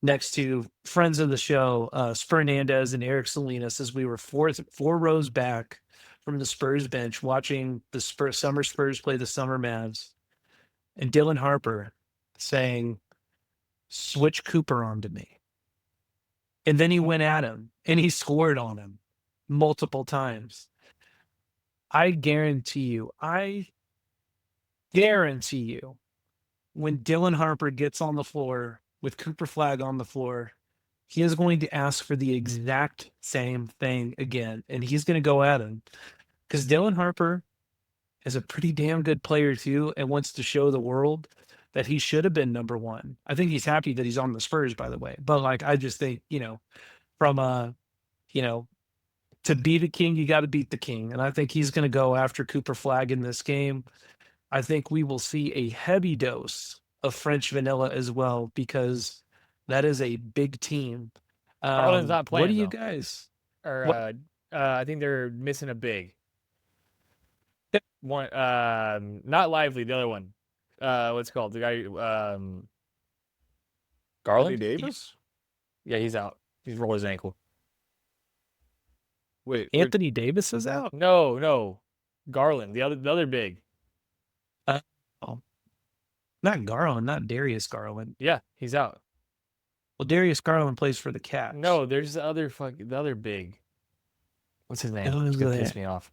next to friends of the show, Fernandez and Eric Salinas, as we were four rows back from the Spurs bench watching the summer Spurs play the summer Mavs. And Dylan Harper saying, switch Cooper onto me. And then he went at him and he scored on him multiple times. I guarantee you, when Dylan Harper gets on the floor with Cooper Flag on the floor, he is going to ask for the exact same thing again. And he's going to go at him because Dylan Harper is a pretty damn good player too and wants to show the world that he should have been number 1. I think he's happy that he's on the Spurs, by the way. But like, I just think, from to beat a king, you got to beat the king. And I think he's going to go after Cooper Flag in this game. I think we will see a heavy dose of French vanilla as well, because that is a big team. Garland's not playing. What do you though. guys? Or I think they're missing a big. One, not Lively. The other one. What's it called? The guy, Garland. Anthony Davis? Yeah, he's out. He's rolled his ankle. Wait, Anthony Davis is out? No. Garland, the other big. Oh, not Garland, not Darius Garland. Yeah, he's out. Well, Darius Garland plays for the Cavs. No, there's the other big. What's his name? Who's It's gonna piss that? me off.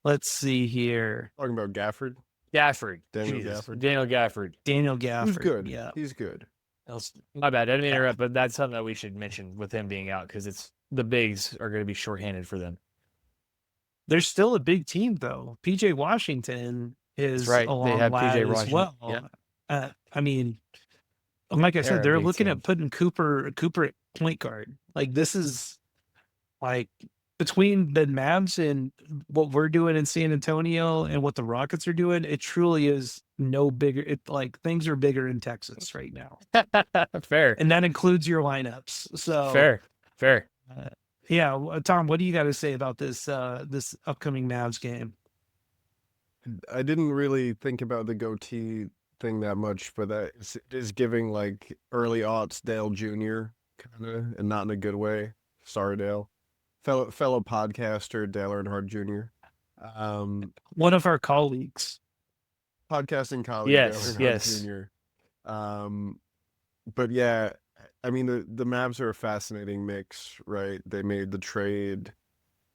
Let's see here. Talking about Gafford. Gafford. Daniel Jesus. Gafford. Daniel Gafford. Daniel Gafford. Who's good. Yeah. He's good. My bad. I didn't mean to interrupt, but that's something that we should mention with him being out because it's the bigs are going to be shorthanded for them. They're still a big team, though. PJ Washington is That's right. a They long have lad PJ as Washington. well. Yeah. I mean, like I They're said, a they're big looking team. at putting Cooper at point guard. Like, this is like between the Mavs and what we're doing in San Antonio and what the Rockets are doing, it truly is no bigger. It like things are bigger in Texas right now, Fair. and that includes your lineups. So Fair. yeah, Tom, what do you got to say about this this upcoming Mavs game? I didn't really think about the goatee thing that much, but that is giving like early aughts Dale Jr. kind of, and not in a good way. Sorry, Dale. Fellow podcaster Dale Earnhardt Jr. One of our colleagues. Podcasting colleague Yes, Dale Earnhardt yes. Jr. But yeah, I mean the Mavs are a fascinating mix, right? They made the trade.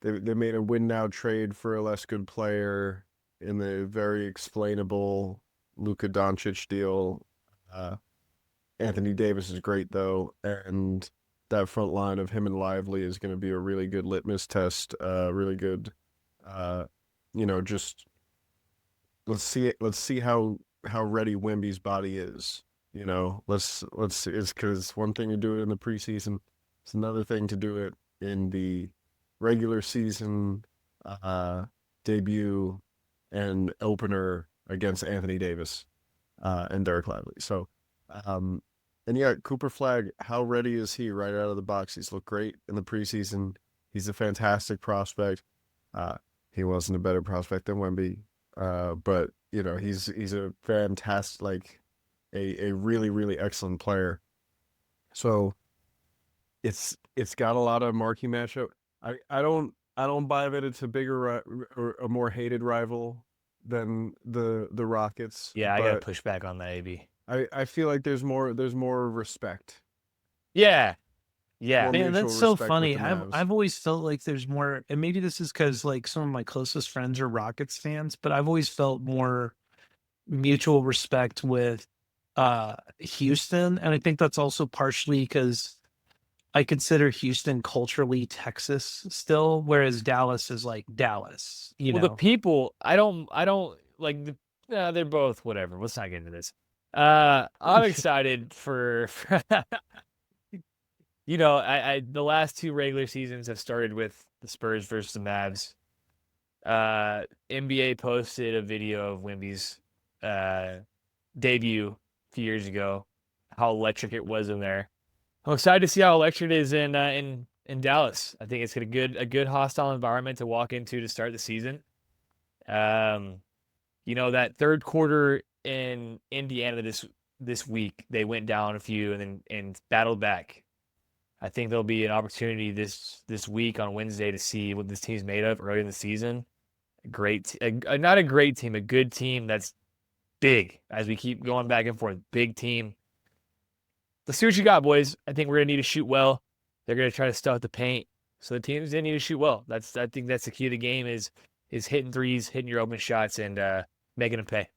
They made a win now trade for a less good player in the very explainable Luka Doncic deal. Anthony Davis is great though, and that front line of him and Lively is going to be a really good litmus test. Really good, just let's see how ready Wemby's body is. Let's see. It's because one thing to do it in the preseason, it's another thing to do it in the regular season debut and opener against Anthony Davis and Derek Lively. So, and yeah, Cooper Flag, how ready is he right out of the box? He's looked great in the preseason. He's a fantastic prospect. He wasn't a better prospect than Wemby, but he's a fantastic, like a really really excellent player. So it's got a lot of marquee matchup. I don't buy that it's a bigger or a more hated rival than the Rockets. Yeah, I got to push back on that, AB. I feel like there's more respect. Yeah. More Man, mutual that's so respect with funny. the I've Mavs. I've always felt like there's more, and maybe this is because like some of my closest friends are Rockets fans, but I've always felt more mutual respect with Houston, and I think that's also partially because I consider Houston culturally Texas still, whereas Dallas is like Dallas. Well, the people, I don't like they're both whatever. Let's not get into this. I'm excited for I the last two regular seasons have started with the Spurs versus the Mavs. NBA posted a video of Wemby's debut a few years ago, how electric it was in there. I'm excited to see how electric it is in Dallas. I think it's a good hostile environment to walk into to start the season. That third quarter in Indiana this week, they went down a few and battled back. I think there'll be an opportunity this week on Wednesday to see what this team's made of early in the season. Not a great team, a good team that's big. As we keep going back and forth, big team. Let's see what you got, boys. I think we're gonna need to shoot well. They're gonna try to stuff the paint, so the team's gonna need to shoot well. I think that's the key to the game is hitting threes, hitting your open shots, and making them pay.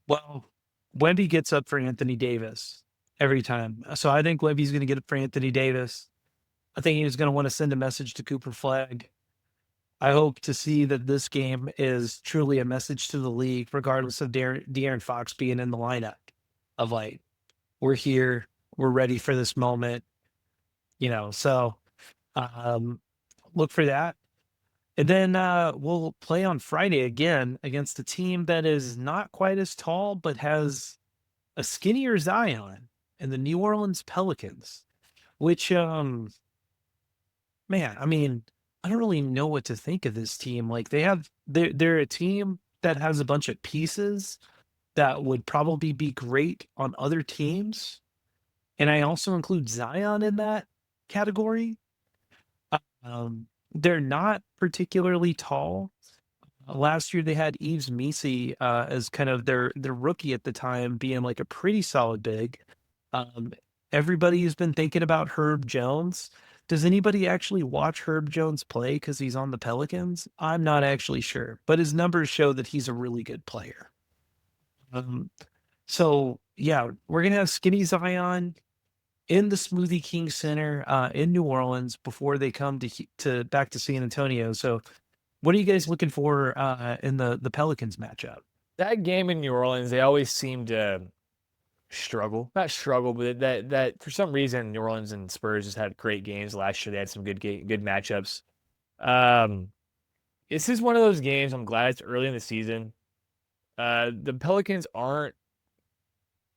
Well, Wemby gets up for Anthony Davis every time. So I think Wemby's going to get up for Anthony Davis. I think he's going to want to send a message to Cooper Flag. I hope to see that this game is truly a message to the league, regardless of De'Aaron Fox being in the lineup, of like, we're here, we're ready for this moment, so look for that. And then we'll play on Friday again against a team that is not quite as tall, but has a skinnier Zion and the New Orleans Pelicans, which, man, I mean, I don't really know what to think of this team. Like they're a team that has a bunch of pieces that would probably be great on other teams. And I also include Zion in that category. they're not particularly tall. Last year they had Yves Missi as kind of their rookie at the time, being like a pretty solid big. Um, Everybody has been thinking about Herb Jones. Does anybody actually watch Herb Jones play because he's on the Pelicans? I'm not actually sure, but his numbers show that he's a really good player. So yeah, we're gonna have Skinny Zion in the Smoothie King Center in New Orleans before they come to back to San Antonio. So, what are you guys looking for in the Pelicans matchup? That game in New Orleans, they always seem to struggle. Not struggle, but that for some reason New Orleans and Spurs just had great games last year. They had some good matchups. Um, this is one of those games. I'm glad it's early in the season. The Pelicans aren't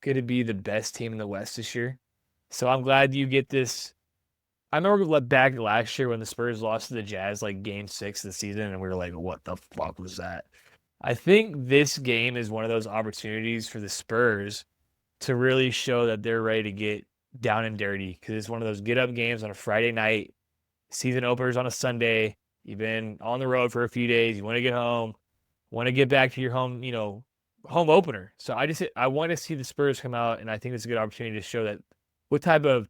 going to be the best team in the West this year, so I'm glad you get this. I remember back last year when the Spurs lost to the Jazz, like Game 6 of the season, and we were like, "What the fuck was that?" I think this game is one of those opportunities for the Spurs to really show that they're ready to get down and dirty, because it's one of those get up games on a Friday night, season openers on a Sunday. You've been on the road for a few days. You want to get home, want to get back to your home, home opener. So I want to see the Spurs come out, and I think it's a good opportunity to show that what type of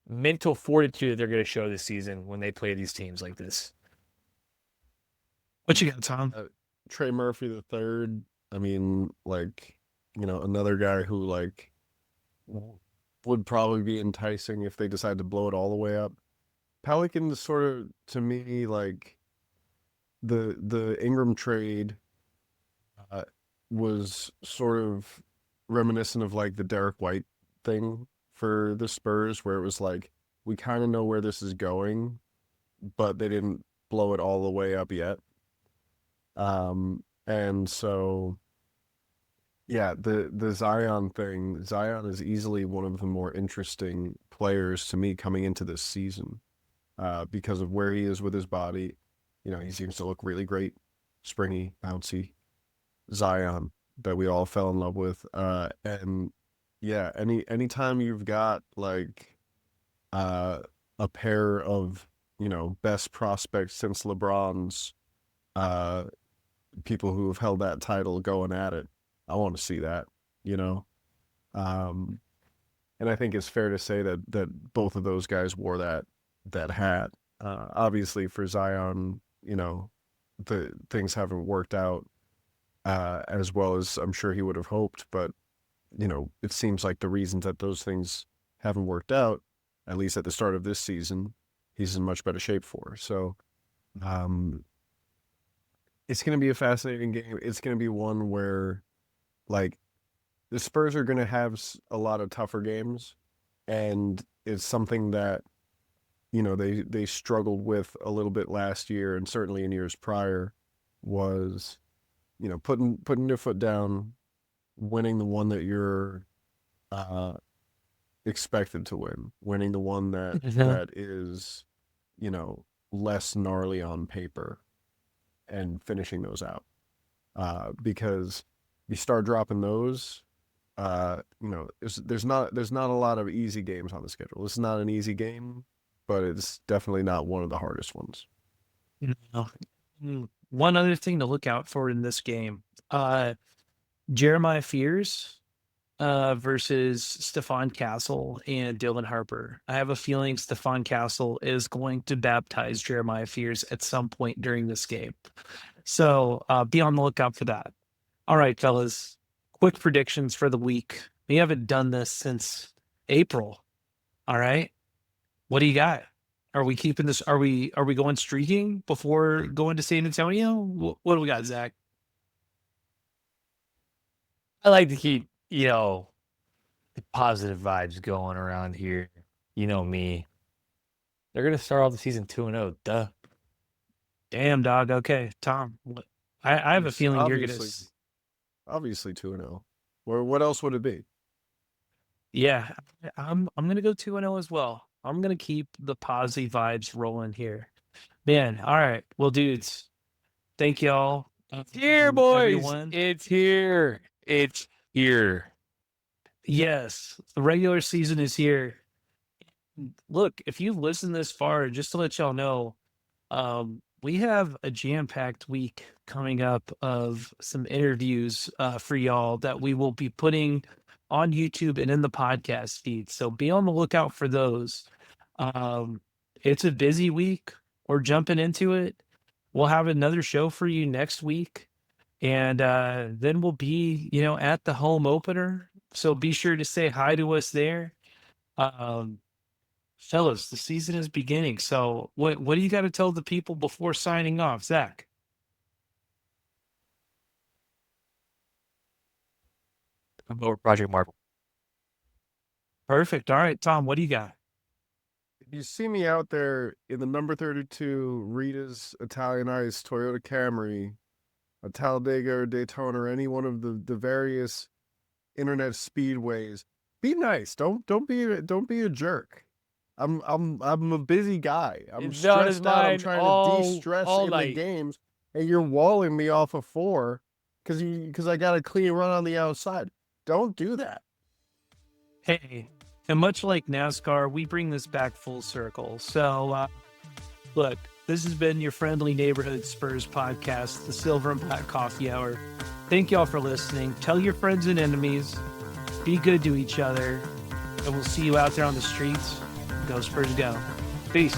mental fortitude they're going to show this season when they play these teams like this. What you got, Tom? Trey Murphy the third. I mean, like, another guy who like would probably be enticing if they decide to blow it all the way up. Pelicans sort of, to me, like the Ingram trade was sort of reminiscent of like the Derek White thing for the Spurs, where it was like, we kind of know where this is going, but they didn't blow it all the way up yet. And so, yeah, the Zion thing, Zion is easily one of the more interesting players to me coming into this season, because of where he is with his body. He seems to look really great, springy, bouncy, Zion that we all fell in love with. And yeah, anytime you've got like a pair of, best prospects since LeBron's, people who have held that title going at it, I want to see that, and I think it's fair to say that both of those guys wore that hat. Obviously for Zion, the things haven't worked out as well as I'm sure he would have hoped, but it seems like the reasons that those things haven't worked out, at least at the start of this season, he's in much better shape for. So, it's going to be a fascinating game. It's going to be one where, like, the Spurs are going to have a lot of tougher games, and it's something that, they struggled with a little bit last year, and certainly in years prior, was, putting your foot down, winning the one that you're expected to win, winning the one that is, less gnarly on paper, and finishing those out. Because you start dropping those, there's not a lot of easy games on the schedule. This is not an easy game, but it's definitely not one of the hardest ones. One other thing to look out for in this game, Jeremiah Fears versus Stephon Castle and Dylan Harper. I have a feeling Stephon Castle is going to baptize Jeremiah Fears at some point during this game. So be on the lookout for that. All right, fellas, quick predictions for the week. We haven't done this since April. All right. What do you got? Are we keeping this? Are we going streaking before going to San Antonio? What do we got, Zach? I like to keep, the positive vibes going around here. You know me. They're going to start off the season 2-0. Duh. Damn, dog. Okay, Tom. I have a feeling you're going to. Obviously 2-0. What else would it be? Yeah, I'm going to go 2-0 as well. I'm going to keep the positive vibes rolling here. Man, all right. Well, dudes, thank y'all. It's here, boys. Everyone. It's here. It's here. Yes, the regular season is here. Look, if you've listened this far, just to let y'all know, We have a jam-packed week coming up of some interviews for y'all that we will be putting on YouTube and in the podcast feed. So be on the lookout for those. It's a busy week. We're jumping into it. We'll have another show for you next week. And then we'll be, at the home opener. So be sure to say hi to us there. Fellas, the season is beginning. So what do you got to tell the people before signing off, Zach? I'm over Project Marvel. Perfect. All right, Tom, what do you got? If you see me out there in the number 32 Rita's Italianized Toyota Camry, a Talladega or Daytona, or any one of the various internet speedways, be nice. Don't be a jerk. I'm a busy guy. I'm It's on his stressed out. I'm mind trying all- to de-stress all in the night. games, and you're walling me off of 4 because I got a clean run on the outside. Don't do that. Hey, and much like NASCAR, we bring this back full circle. So, look, this has been your friendly neighborhood Spurs podcast, the Silver and Black Coffee Hour. Thank y'all for listening. Tell your friends and enemies. Be good to each other. And we'll see you out there on the streets. Go Spurs Go. Peace.